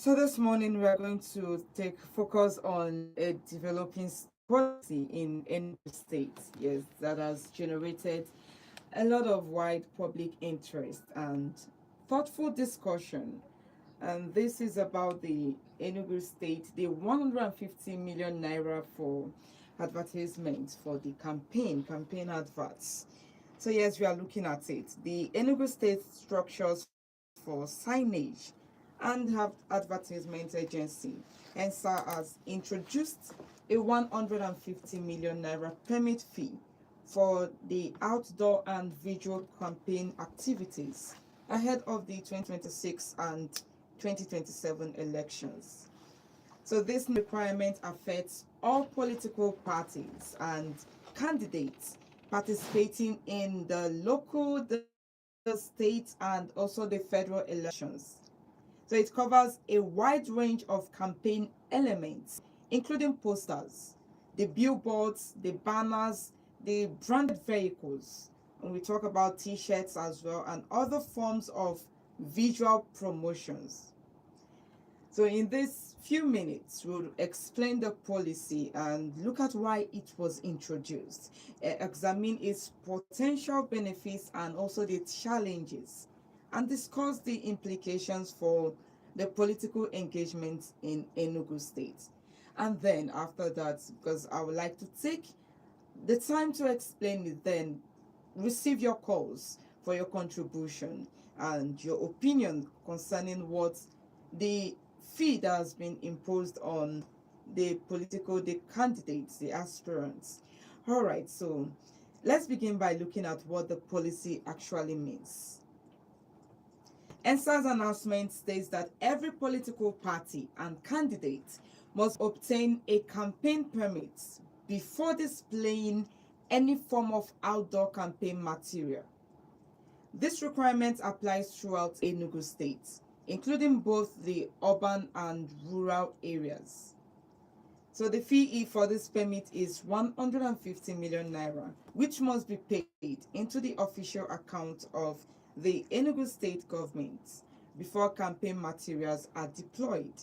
So this morning we are going to take focus on a developing policy in Enugu State. Yes, that has generated a lot of wide public interest and thoughtful discussion. And this is about the Enugu State, the 150 million naira for advertisements for the campaign adverts. So yes, we are looking at it. The Enugu State structures for signage and have advertisement agency. ENSA has introduced a 150 million naira permit fee for the outdoor and visual campaign activities ahead of the 2026 and 2027 elections. So this requirement affects all political parties and candidates participating in the local, the state, and also the federal elections. So it covers a wide range of campaign elements, including posters, the billboards, the banners, the branded vehicles. And we talk about t-shirts as well and other forms of visual promotions. So in this few minutes, we'll explain the policy and look at why it was introduced, examine its potential benefits and also the challenges, and discuss the implications for the political engagement in Enugu State. And then after that, because I would like to take the time to explain it, then receive your calls for your contribution and your opinion concerning what the fee that has been imposed on the candidates, the aspirants. All right, so let's begin by looking at what the policy actually means. ENSA's announcement states that every political party and candidate must obtain a campaign permit before displaying any form of outdoor campaign material. This requirement applies throughout Enugu State, including both the urban and rural areas. So the fee for this permit is 150 million naira, which must be paid into the official account of the Enugu State government before campaign materials are deployed.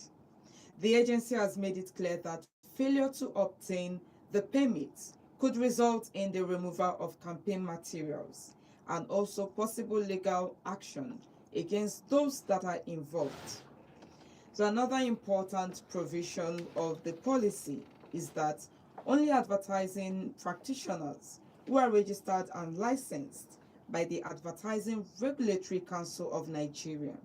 The agency has made it clear that failure to obtain the permit could result in the removal of campaign materials and also possible legal action against those that are involved. So another important provision of the policy is that only advertising practitioners who are registered and licensed by the Advertising Regulatory Council of Nigeria,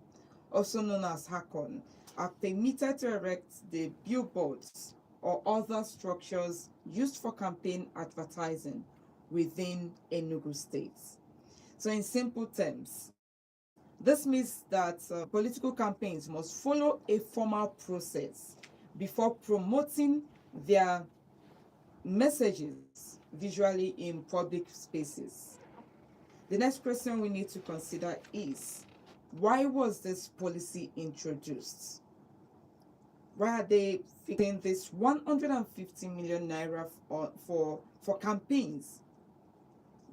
also known as HACON, are permitted to erect the billboards or other structures used for campaign advertising within Enugu State. So in simple terms, this means that political campaigns must follow a formal process before promoting their messages visually in public spaces. The next question we need to consider is, why was this policy introduced? Why are they fixing this 150 million naira for campaigns?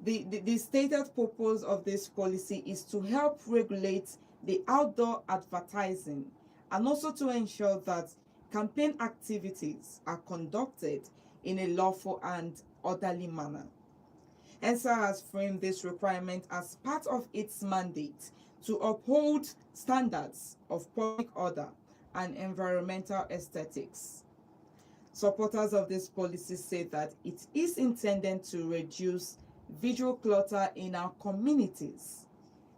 The stated purpose of this policy is to help regulate the outdoor advertising and also to ensure that campaign activities are conducted in a lawful and orderly manner. ENSA has framed this requirement as part of its mandate to uphold standards of public order and environmental aesthetics. Supporters of this policy say that it is intended to reduce visual clutter in our communities.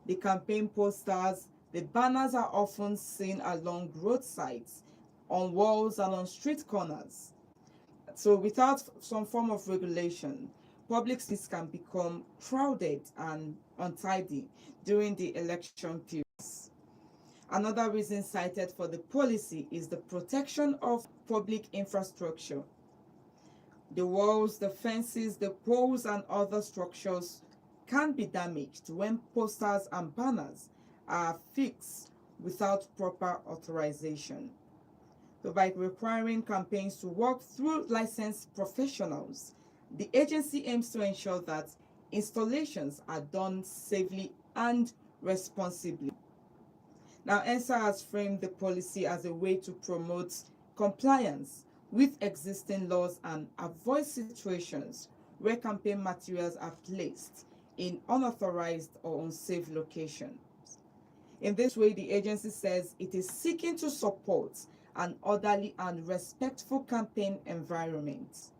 The campaign posters, the banners are often seen along roadsides, on walls, and on street corners. So without some form of regulation, public spaces can become crowded and untidy during the election periods. Another reason cited for the policy is the protection of public infrastructure. The walls, the fences, the poles, and other structures can be damaged when posters and banners are fixed without proper authorization. So by requiring campaigns to work through licensed professionals, the agency aims to ensure that installations are done safely and responsibly. Now, ENSA has framed the policy as a way to promote compliance with existing laws and avoid situations where campaign materials are placed in unauthorized or unsafe locations. In this way, the agency says it is seeking to support an orderly and respectful campaign environment.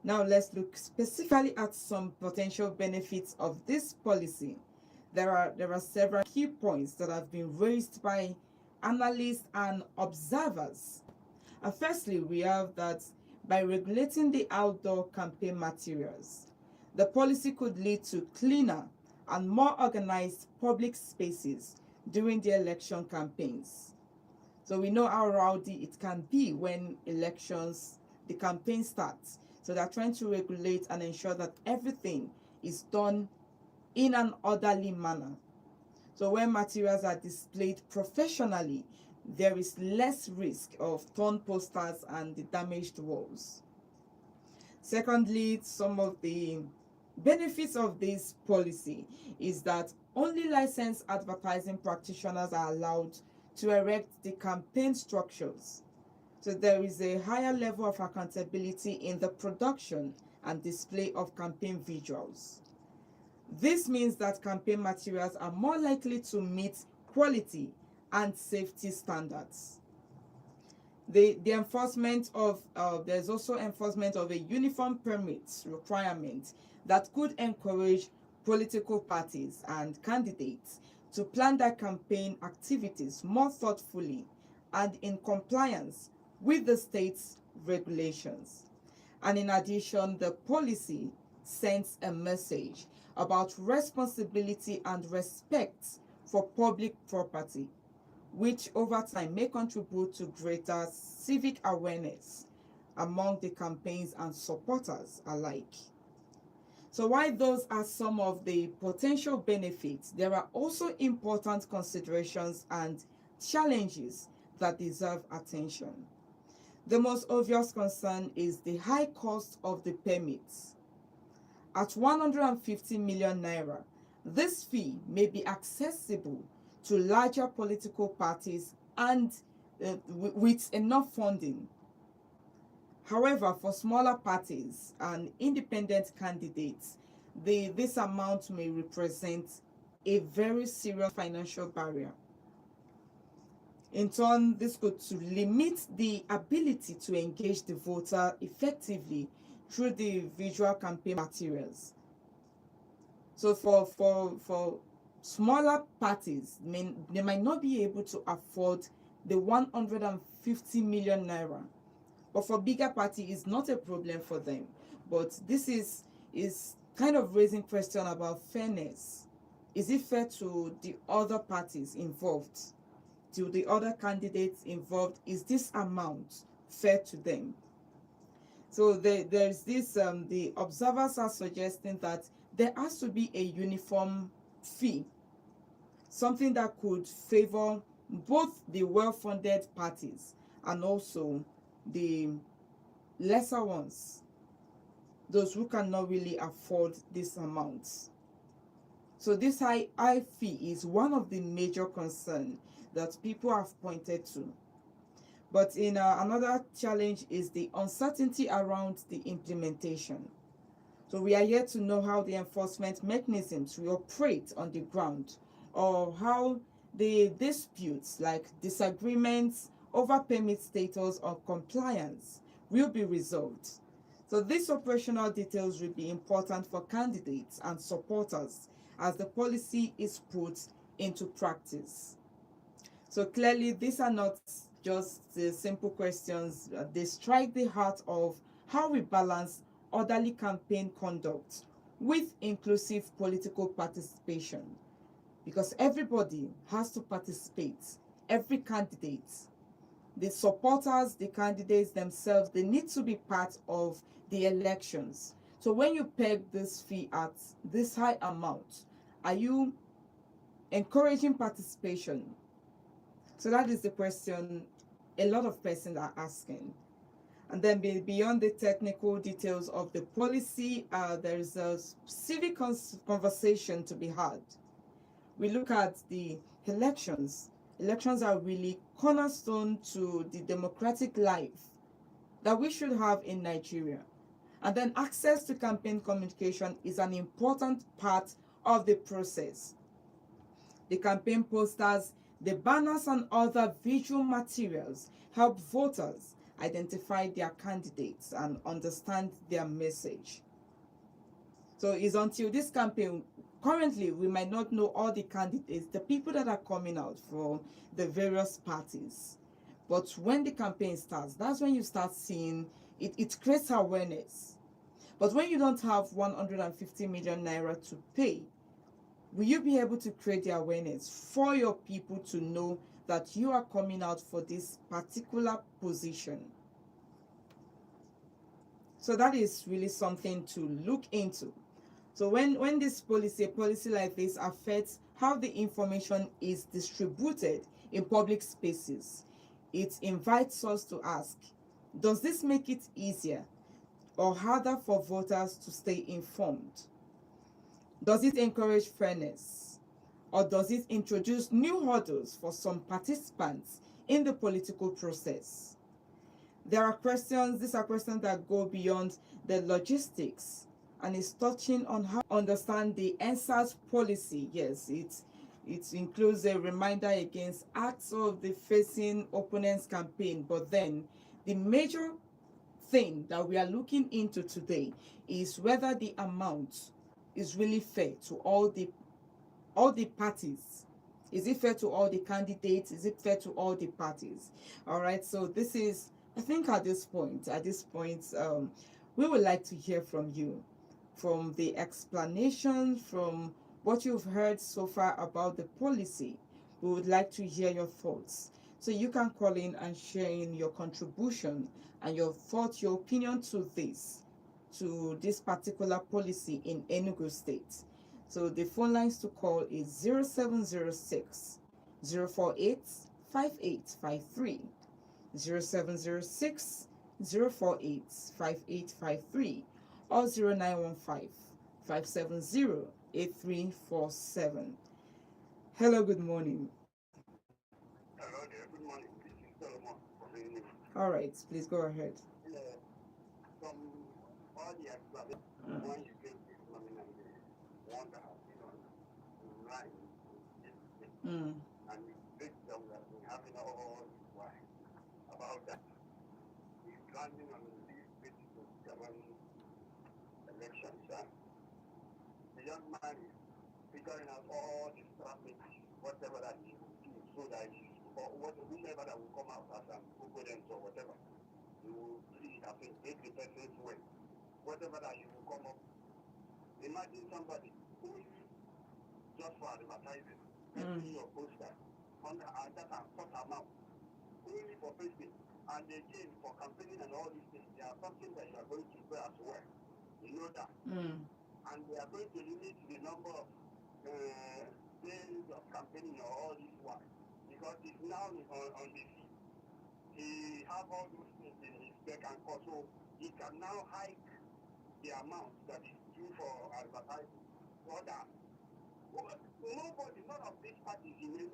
Now, let's look specifically at some potential benefits of this policy. There are several key points that have been raised by analysts and observers. And firstly, we have that by regulating the outdoor campaign materials, the policy could lead to cleaner and more organized public spaces during the election campaigns. So we know how rowdy it can be when the campaign starts. So they're trying to regulate and ensure that everything is done in an orderly manner. So when materials are displayed professionally, there is less risk of torn posters and the damaged walls. Secondly, some of the benefits of this policy is that only licensed advertising practitioners are allowed to erect the campaign structures. So there is a higher level of accountability in the production and display of campaign visuals. This means that campaign materials are more likely to meet quality and safety standards. The enforcement of there's also enforcement of a uniform permit requirement that could encourage political parties and candidates to plan their campaign activities more thoughtfully and in compliance with the state's regulations. And in addition, the policy sends a message about responsibility and respect for public property, which over time may contribute to greater civic awareness among the campaigns and supporters alike. So while those are some of the potential benefits, there are also important considerations and challenges that deserve attention. The most obvious concern is the high cost of the permits. At 150 million naira, this fee may be accessible to larger political parties and with enough funding. However, for smaller parties and independent candidates, this amount may represent a very serious financial barrier. In turn, this could limit the ability to engage the voter effectively through the visual campaign materials. So for smaller parties, they might not be able to afford the 150 million naira. But for bigger parties, it's not a problem for them. But this is kind of raising question about fairness. Is it fair to the other parties involved? To the other candidates involved? Is this amount fair to them? So there's this, the observers are suggesting that there has to be a uniform fee, something that could favor both the well-funded parties and also the lesser ones, those who cannot really afford this amount. So this high fee is one of the major concerns that people have pointed to. But another challenge is the uncertainty around the implementation. So we are yet to know how the enforcement mechanisms will operate on the ground, or how the disputes like disagreements over permit status or compliance will be resolved. So these operational details will be important for candidates and supporters as the policy is put into practice. So clearly, these are not just simple questions. They strike the heart of how we balance orderly campaign conduct with inclusive political participation, because everybody has to participate, every candidate. The supporters, the candidates themselves, they need to be part of the elections. So when you peg this fee at this high amount, are you encouraging participation? So that is the question a lot of persons are asking. And then beyond the technical details of the policy, there is a civic conversation to be had. We look at the elections. Elections are really cornerstone to the democratic life that we should have in Nigeria. And then access to campaign communication is an important part of the process. The campaign posters, the banners, and other visual materials help voters identify their candidates and understand their message. So it's until this campaign, currently we might not know all the candidates, the people that are coming out for the various parties. But when the campaign starts, that's when you start seeing it, it creates awareness. But when you don't have 150 million naira to pay, will you be able to create the awareness for your people to know that you are coming out for this particular position? So that is really something to look into. So when this policy, a policy like this, affects how the information is distributed in public spaces, it invites us to ask, does this make it easier or harder for voters to stay informed? Does it encourage fairness? Or does it introduce new hurdles for some participants in the political process? These are questions that go beyond the logistics and is touching on how to understand the EndSARS policy. Yes, it includes a reminder against acts of the facing opponents campaign, but then the major thing that we are looking into today is whether the amount is really fair to all the parties. Is it fair to all the candidates? Is it fair to all the parties? All right, so this is, I think at this point, we would like to hear from you, from the explanation, from what you've heard so far about the policy. We would like to hear your thoughts. So you can call in and share in your contribution and your thoughts, your opinion to this particular policy in Enugu State. So the phone lines to call is 0706 048 5853, 0706 048 5853, or 0915 570 8347. Hello, good morning. Hello there, good morning. This is Solomon from Enugu. All right, please go ahead. From all the explanation, when you came to phenomenon, the one that has been online, and the breakdown that we have in all this while about that, he's landing on these critical elections, and the young man is figuring out all the strategies, whatever that he will do, so that he, or whoever that will come out as an opponent or whatever, you will please, I think, make the person's way. Whatever that you will come up. Imagine somebody who is just for advertising, making your poster under that and such amount, only for Facebook, and again for campaigning and all these things. There are something that you are going to pay as well. You know that. And they are going to limit the number of days of campaigning or all this one. Because it's now on the feed. He have all those things in his back and cut, so he can now hike the amount that is due for advertising. For that, nobody, none of these parties, even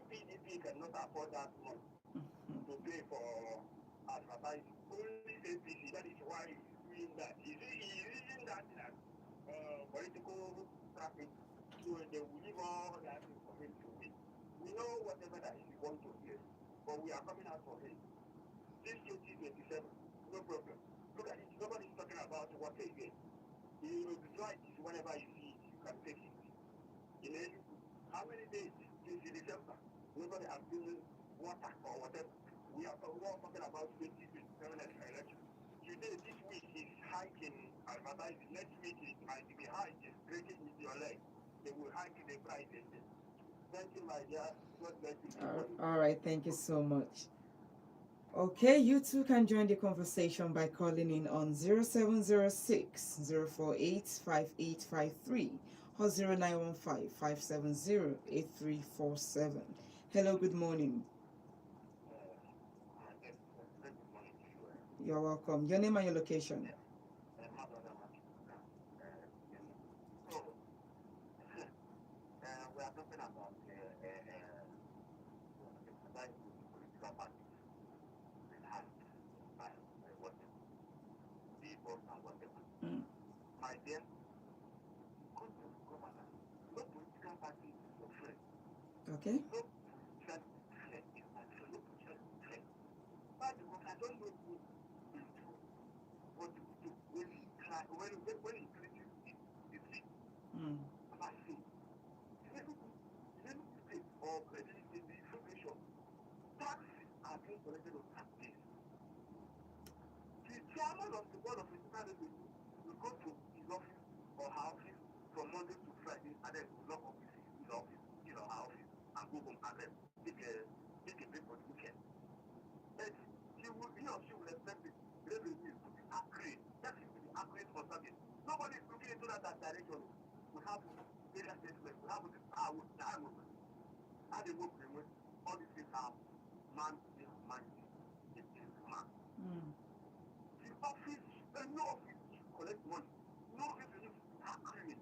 PDP cannot afford that money to pay for advertising. Only APC, that is why he's doing that. He's using that as political traffic, so they will leave all that information to him. We know whatever that he wants to hear, but we are coming out for him. This 2027, no problem. Look at it, nobody's talking about what they get. You try it whenever you see it, you can take it. You know, how many days since December? Nobody has given water or whatever. We are all talking about 2027 election. Today, this week is hiking advertising. Next week it might be high, just breaking with your leg. They will hike the price. Thank you, my dear. God bless you. All right, thank you so much. Okay, you too can join the conversation by calling in on 0706 048 5853 or 0915 570 8347. Hello, good morning. You're welcome. Your name and your location. We are talking about Okay. So, just check it. I say, look, just check. But because I don't know who will do what you do when you try, when you treat you see, Mm. I say, even state or in the information, taxes are being collected on taxes. The chairman of the board of National Revenue will go to his office or her office from Monday to Friday and then will lock up his office, her office, and go home and then take a break for the weekend. But he or she will expect the revenue to be accurate. That is to be accurate for service. Nobody is looking into that direction. We have area statements, we have this power, how they work with all these things have man is man. It is man. Mm. The office, no office collect money. No office is accurate.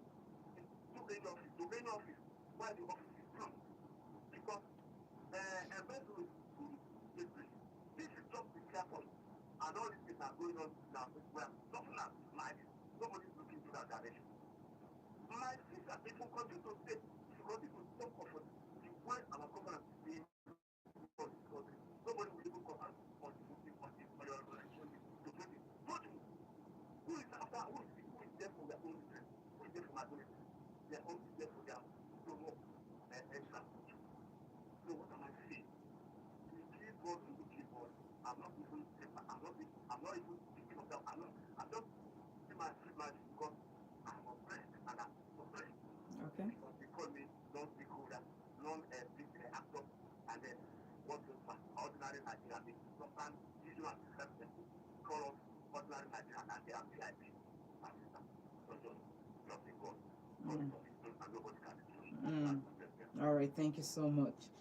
To any office, why the office is closed. Because embezzle is good. This is just the clear point. And all these things are going on now. Well, nothing has like nobody's looking to that direction. My sister, if we continue to stay, if we continue to talk of the way our government is being for this country, nobody will even come out on your election to vote it. Vote it. Who is after who is there for their own interest? Who is there for my own interest? Their own is there for their promo and extra. So what am I saying? The keyboard to the keyboard. I'm not even thinking of that. I'm just in my because I'm oppressed and I'm oppressed. Okay. Because they call me non-stakeholder, non-big actor, and then what the ordinary Nigerian means. Sometimes usual acceptance call us ordinary Nigerian and they are VIP. So just in God. God is sufficient and nobody can destroy it. Mm. All right. Thank you so much.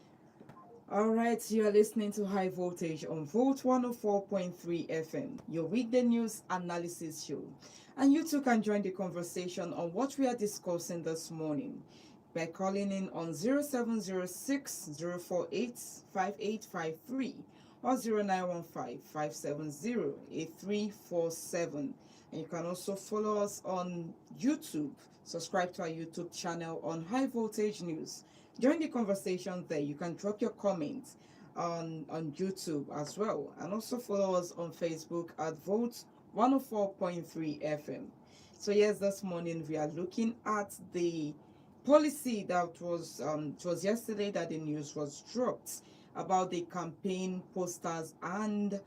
All right, you are listening to High Voltage on Volt 104.3 FM, your weekday news analysis show. And you too can join the conversation on what we are discussing this morning by calling in on 0706 048 5853 or 0915 570 8347. And you can also follow us on YouTube. Subscribe to our YouTube channel on High Voltage News. Join the conversation there. You can drop your comments on YouTube as well. And also follow us on Facebook at Vote 104.3 FM. So yes, this morning we are looking at the policy that was it was yesterday that the news was dropped about the campaign posters and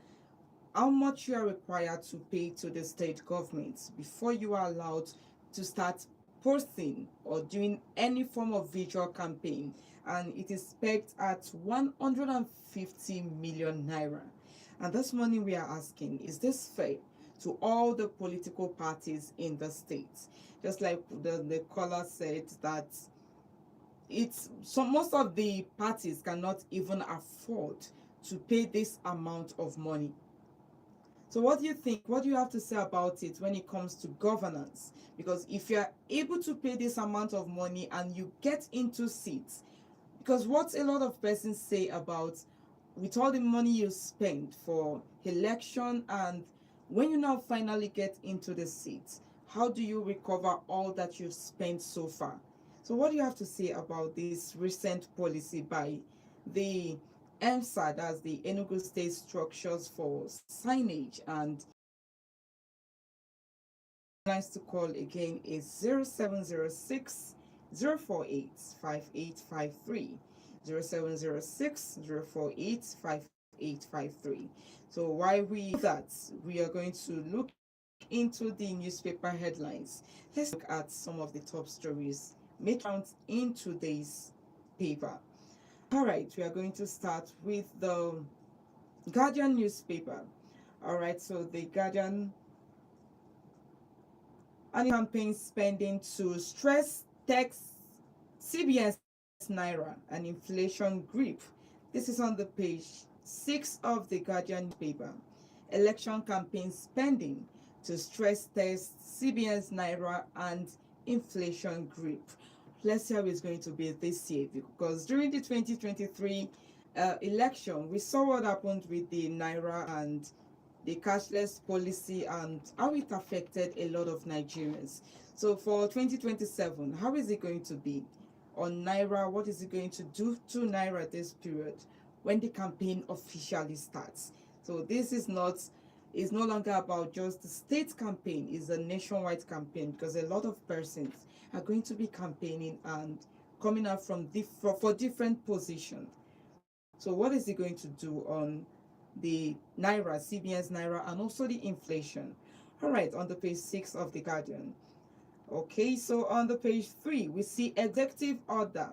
how much you are required to pay to the state governments before you are allowed to start posting or doing any form of visual campaign, and it is pegged at 150 million naira. And this morning we are asking, is this fair to all the political parties in the state? Just like the caller said that most of the parties cannot even afford to pay this amount of money. So what do you think? What do you have to say about it when it comes to governance? Because if you're able to pay this amount of money and you get into seats, because what a lot of persons say about with all the money you spend for election and when you now finally get into the seats, how do you recover all that you've spent so far? So what do you have to say about this recent policy by the EMSA, that's the Enugu State Structures for Signage, and lines to call again is 0706 048 5853. 0706 048 5853. So while we do that, we are going to look into the newspaper headlines. Let's look at some of the top stories made rounds in today's paper. All right, we are going to start with the Guardian newspaper. All right, so the Guardian and campaign spending to stress tax CBS Naira and inflation grip. This is on the page 6 of the Guardian newspaper. Election campaign spending to stress test CBS Naira and inflation grip. Let's see how it's going to be this year, because during the 2023 election, we saw what happened with the Naira and the cashless policy and how it affected a lot of Nigerians. So for 2027, how is it going to be? on Naira. What is it going to do to Naira this period when the campaign officially starts? So this is no longer about just the state campaign, it's a nationwide campaign, because a lot of persons are going to be campaigning and coming out from for different positions. So what is it going to do on the Naira, CBN's Naira, and also the inflation? All right, on the page 6 of the Guardian. Okay, so on the page 3, we see Executive Order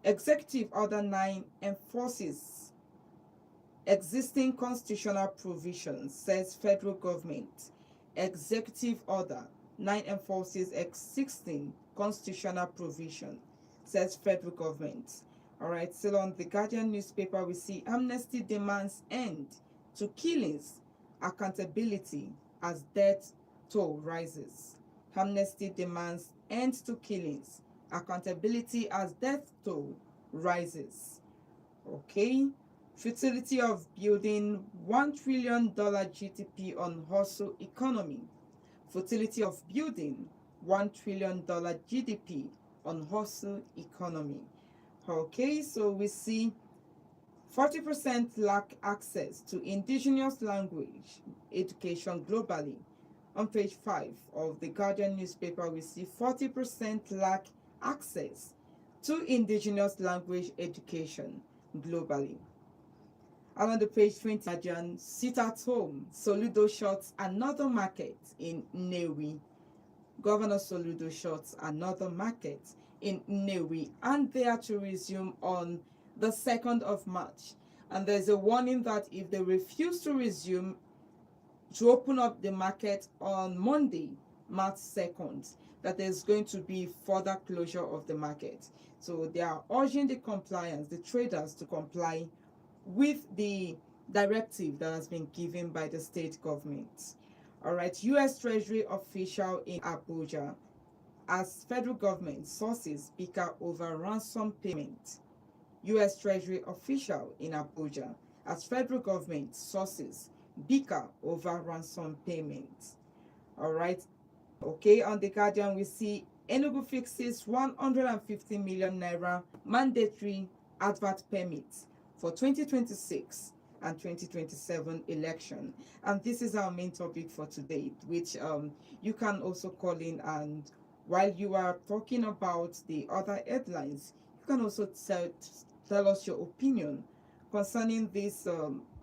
9 enforces existing constitutional provisions, says federal government. Executive Order 9 enforces existing constitutional provision, says federal government. All right, still on the Guardian newspaper, we see Amnesty demands end to killings, accountability as death toll rises. Amnesty demands end to killings, accountability as death toll rises. Okay, futility of building $1 trillion GDP on hustle economy. Futility of building $1 trillion GDP on hustle economy. Okay, so we see 40% lack access to indigenous language education globally. On page 5 of the Guardian newspaper, we see 40% lack access to indigenous language education globally. And on the page 20, Guardian, sit at home, Soludo shuts another market in Nnewi. Governor Soludo shuts another market in Nnewi, and they are to resume on the 2nd of March. And there's a warning that if they refuse to resume, to open up the market on Monday, March 2nd, that there's going to be further closure of the market. So they are urging the traders to comply with the directive that has been given by the state government. All right, U.S. Treasury official in Abuja as federal government sources bicker over ransom payment. U.S. Treasury official in Abuja as federal government sources bicker over ransom payment. All right. Okay, on the Guardian, we see Enugu fixes 150 million naira mandatory advert permits for 2026 and 2027 election. And this is our main topic for today, which you can also call in, and while you are talking about the other headlines, you can also tell us your opinion concerning this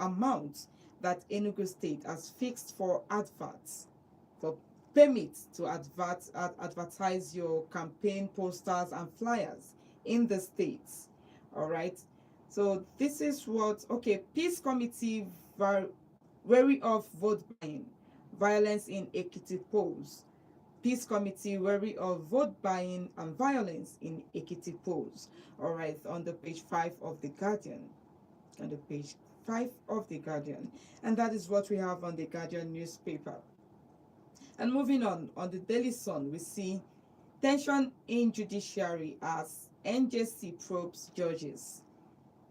amount that Enugu State has fixed for adverts, for permits to advertise your campaign posters and flyers in the states. All right, so this is what, okay, Peace Committee wary of vote buying, violence in Ekiti polls. Peace Committee wary of vote buying and violence in Ekiti polls. All right, on the page 5 of the Guardian. On the page 5 of the Guardian. And that is what we have on the Guardian newspaper. And moving on the Daily Sun, we see tension in judiciary as NJC probes judges.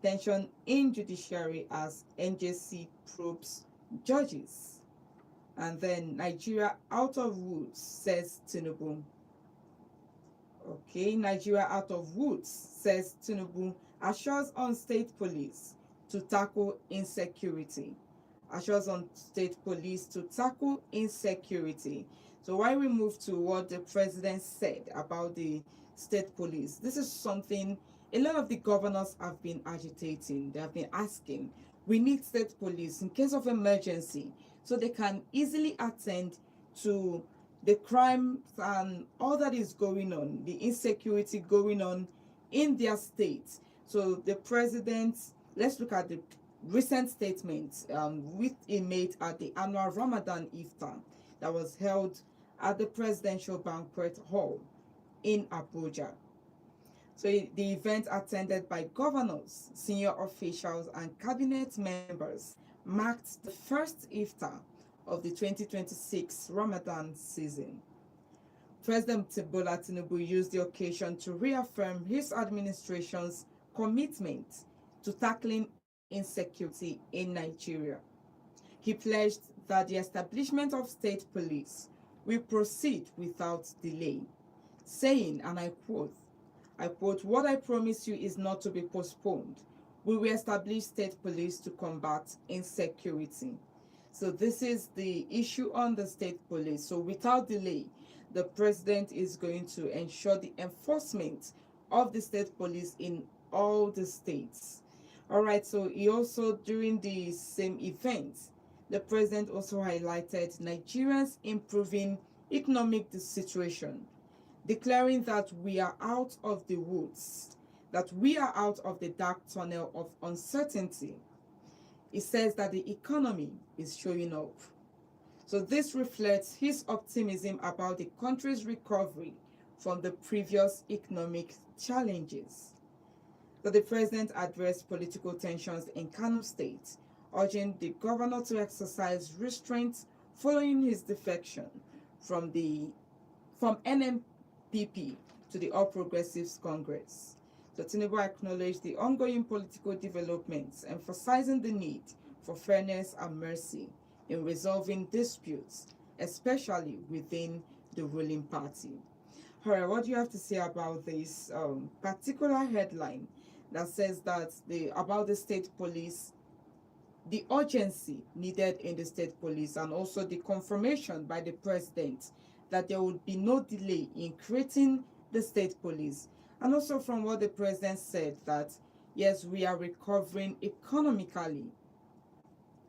Tension in judiciary as NJC probes judges. And then Nigeria out of woods, says Tinubu. Okay, Nigeria out of woods, says Tinubu, assures on state police to tackle insecurity. Assures on state police to tackle insecurity. So while we move to what the president said about the state police, this is something a lot of the governors have been agitating. They have been asking, we need state police in case of emergency, so they can easily attend to the crime and all that is going on, the insecurity going on in their states. So the president, let's look at the recent statement which he made at the annual Ramadan Iftar that was held at the Presidential Banquet Hall in Abuja. So the event, attended by governors, senior officials, and cabinet members, marked the first Iftar of the 2026 Ramadan season. President Bola Tinubu used the occasion to reaffirm his administration's commitment to tackling insecurity in Nigeria. He pledged that the establishment of state police will proceed without delay, saying, and I quote, I quote, "What I promise you is not to be postponed. We will establish state police to combat insecurity." So this is the issue on the state police. So without delay, the president is going to ensure the enforcement of the state police in all the states. All right, so he also, during the same event, the president also highlighted Nigerians improving economic situation, declaring that we are out of the woods, that we are out of the dark tunnel of uncertainty. He says that the economy is showing up. So this reflects his optimism about the country's recovery from the previous economic challenges. So the president addressed political tensions in Kano State, urging the governor to exercise restraint following his defection from NNPP to the All Progressives Congress. So Tinubu acknowledged the ongoing political developments, emphasizing the need for fairness and mercy in resolving disputes, especially within the ruling party. However, what do you have to say about this particular headline that says that about the state police, the urgency needed in the state police, and also the confirmation by the president that there would be no delay in creating the state police? And also from what the president said, that yes, we are recovering economically.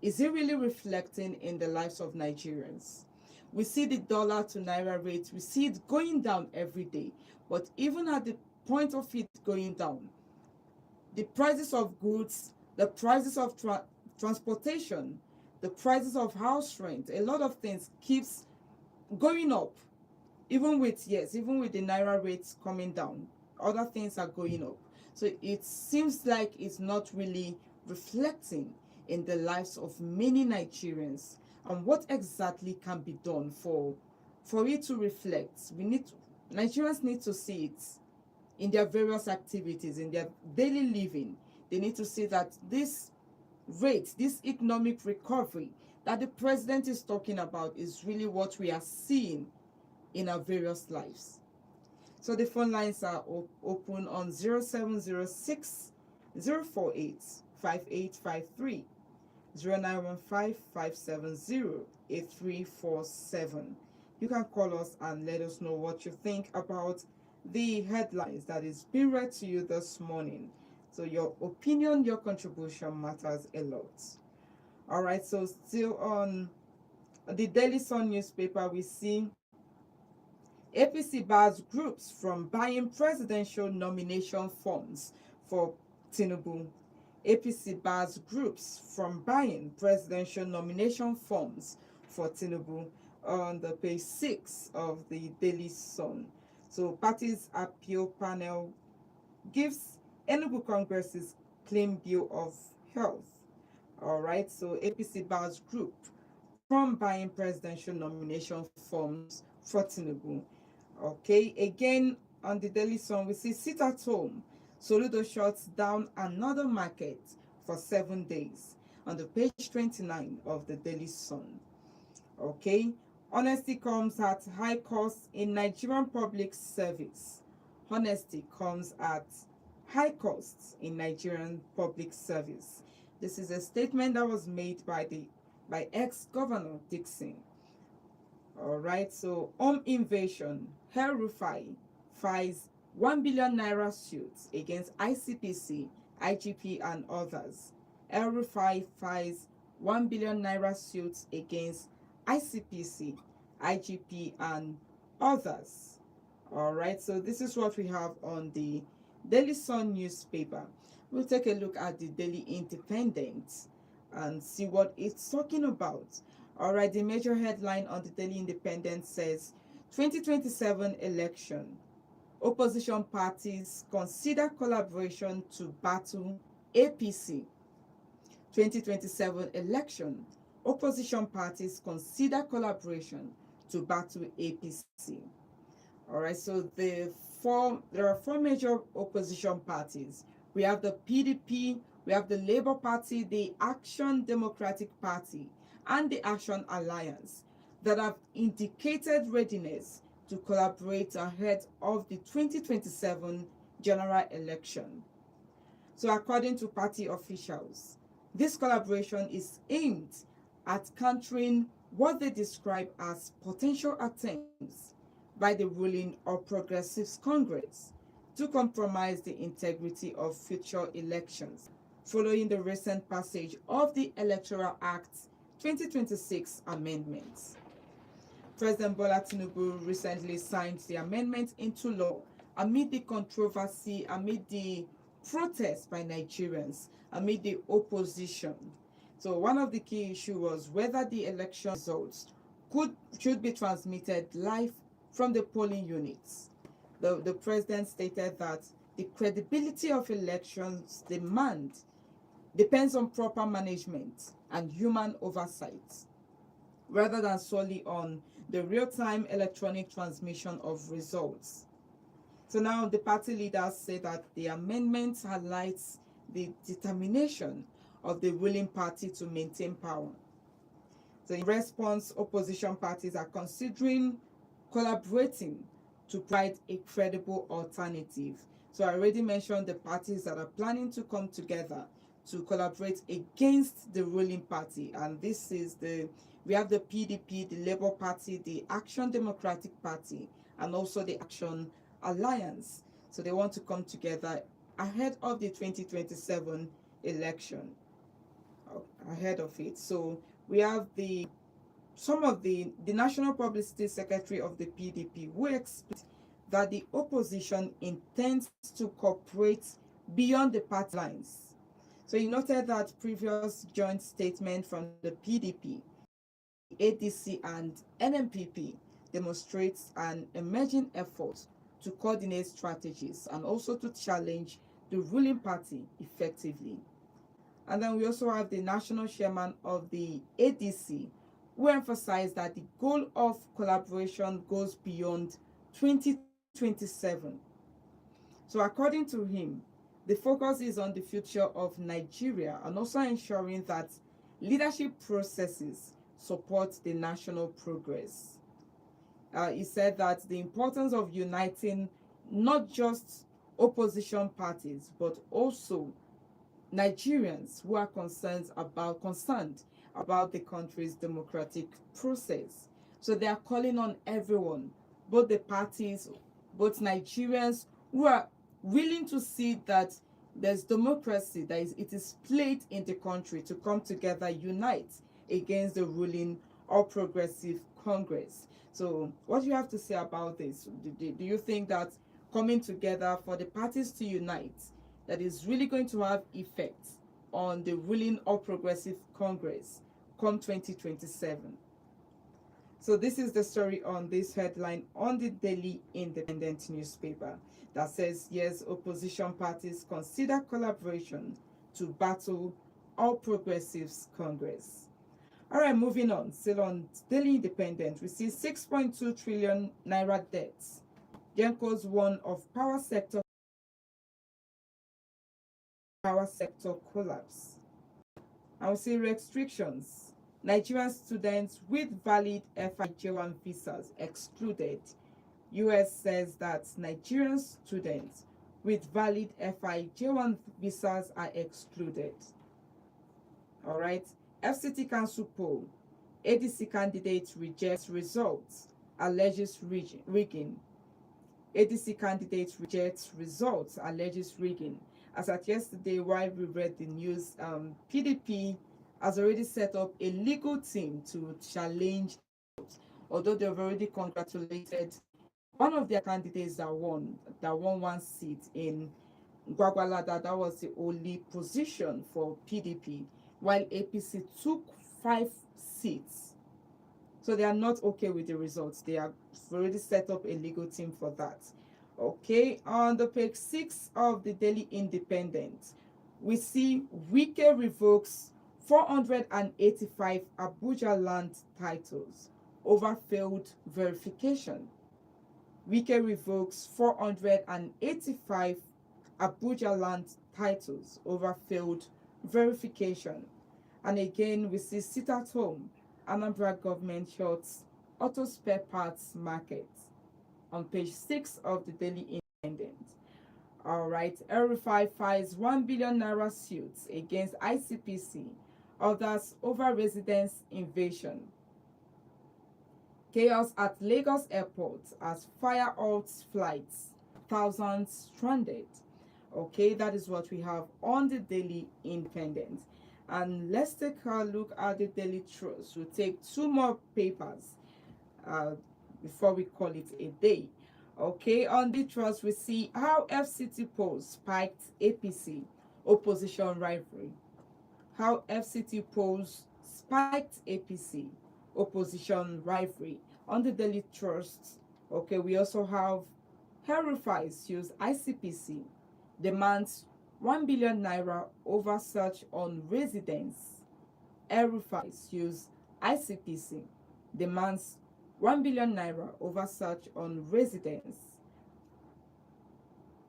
Is it really reflecting in the lives of Nigerians? We see the dollar to naira rate, we see it going down every day. But even at the point of it going down, the prices of goods, the prices of transportation, the prices of house rent, a lot of things keeps going up. Even with the naira rates coming down, other things are going up. So it seems like it's not really reflecting in the lives of many Nigerians. And what exactly can be done for it to reflect? Nigerians need to see it in their various activities, in their daily living. They need to see that this rate, this economic recovery that the president is talking about is really what we are seeing in our various lives. So the phone lines are open on 0706 048 5853, 0915 570 8347. You can call us and let us know what you think about the headlines that is being read to you this morning. So your opinion, your contribution matters a lot. All right, so still on the Daily Sun newspaper, we see APC bars groups from buying presidential nomination forms for Tinubu. APC bars groups from buying presidential nomination forms for Tinubu on the page 6 of the Daily Sun. So party's appeal panel gives Enugu Congress's Clean Bill of Health. All right, so APC bars group from buying presidential nomination forms for Tinubu. Okay, again on the Daily Sun, we see sit at home. Soludo shuts down another market for 7 days on the page 29 of the Daily Sun. Okay, honesty comes at high cost in Nigerian public service. Honesty comes at high costs in Nigerian public service. This is a statement that was made by ex-Governor Dixon. All right, so home invasion, El-Rufai files 1 billion naira suits against ICPC, IGP, and others. El-Rufai files 1 billion naira suits against ICPC, IGP, and others. All right, so this is what we have on the Daily Sun newspaper. We'll take a look at the Daily Independent and see what it's talking about. All right, the major headline on the Daily Independent says 2027 election. Opposition parties consider collaboration to battle APC. 2027 election. Opposition parties consider collaboration to battle APC. All right, so there are four major opposition parties. We have the PDP, we have the Labour Party, the Action Democratic Party, and the Action Alliance that have indicated readiness to collaborate ahead of the 2027 general election. So according to party officials, this collaboration is aimed at countering what they describe as potential attempts by the ruling All Progressives Congress to compromise the integrity of future elections following the recent passage of the Electoral Act 2026 amendments. President Bola Tinubu recently signed the amendment into law amid the controversy, amid the protests by Nigerians, amid the opposition. So one of the key issues was whether the election results should be transmitted live from the polling units. The president stated that the credibility of elections depends on proper management and human oversight, rather than solely on the real-time electronic transmission of results. So now the party leaders say that the amendment highlights the determination of the ruling party to maintain power. So in response, opposition parties are considering collaborating to provide a credible alternative. So I already mentioned the parties that are planning to come together to collaborate against the ruling party, and this is we have the PDP, the Labour Party, the Action Democratic Party, and also the Action Alliance. So they want to come together ahead of the 2027 election, ahead of it. So we have the National Publicity Secretary of the PDP who explained that the opposition intends to cooperate beyond the party lines. So he noted that previous joint statement from the PDP, ADC, and NMPP demonstrates an emerging effort to coordinate strategies and also to challenge the ruling party effectively. And then we also have the national chairman of the ADC, who emphasized that the goal of collaboration goes beyond 2027. So according to him, the focus is on the future of Nigeria and also ensuring that leadership processes support the national progress. He said that the importance of uniting not just opposition parties, but also Nigerians who are concerned about the country's democratic process. So they are calling on everyone, both the parties, both Nigerians who are willing to see that there's democracy, it is played in the country, to come together, unite against the ruling All Progressive Congress. So what do you have to say about this? Do you think that coming together for the parties to unite, that is really going to have effect on the ruling All Progressive Congress come 2027? So this is the story on this headline on the Daily Independent newspaper that says, yes, opposition parties consider collaboration to battle All Progressives Congress. All right, moving on. Still on Daily Independent, we see 6.2 trillion naira debts. Genco's one of power sector collapse. I will see restrictions. Nigerian students with valid FIJ1 visas excluded. US says that Nigerian students with valid FIJ1 visas are excluded. All right. FCT Council poll. ADC candidate rejects results, alleges rigging. ADC candidate rejects results, alleges rigging. As at yesterday, while we read the news, PDP has already set up a legal team to challenge, although they've already congratulated one of their candidates that won one seat in Gwagwalada. That was the only position for PDP, while APC took 5 seats. So they are not okay with the results. They have already set up a legal team for that. Okay, on the page 6 of the Daily Independent, we see Wike revokes 485 Abuja land titles over failed verification. Wike revokes 485 Abuja land titles over failed verification. And again, we see sit at home. Anambra government shuts auto spare parts market on page 6 of the Daily Independent. All right, El-Rufai files 1 billion naira suits against ICPC, others over residence invasion. Chaos at Lagos Airport as fire halts flights, thousands stranded. Okay, that is what we have on the Daily Independent. And let's take a look at the Daily Trust. We'll take two more papers before we call it a day. Okay, on the Trust, we see how FCT polls spiked APC opposition rivalry. How FCT polls spiked APC opposition rivalry. On the Daily Trust, okay, we also have El-Rufai sues ICPC, demands 1 billion naira over search on residence. El-Rufai sues ICPC, demands 1 billion naira over search on residence.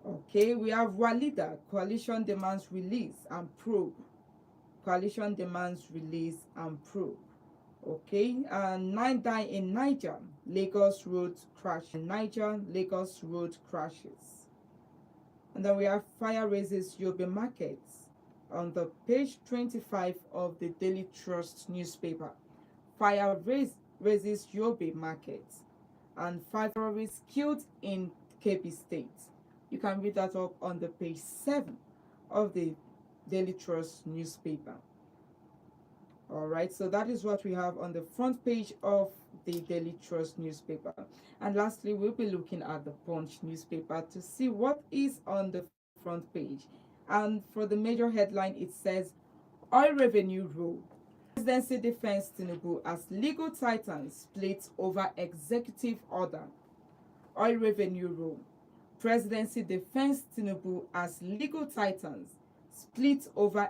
Okay, we have Walida, coalition demands release and probe. Coalition demands release and probe. Okay, and 9 die in Niger, Lagos road crash. Niger, Lagos road crashes. And then we have fire raises Yobe markets on the page 25 of the Daily Trust newspaper. Fire raises Yobe market, and 5 terrorists killed in Kebbi State. You can read that up on the page 7 of the Daily Trust newspaper. All right, so that is what we have on the front page of the Daily Trust newspaper. And lastly, we'll be looking at the Punch newspaper to see what is on the front page. And for the major headline, it says, Oil Revenue Rule. Presidency defends Tinubu as legal titans split over executive order. Oil Revenue Rule. Presidency defends Tinubu as legal titans split over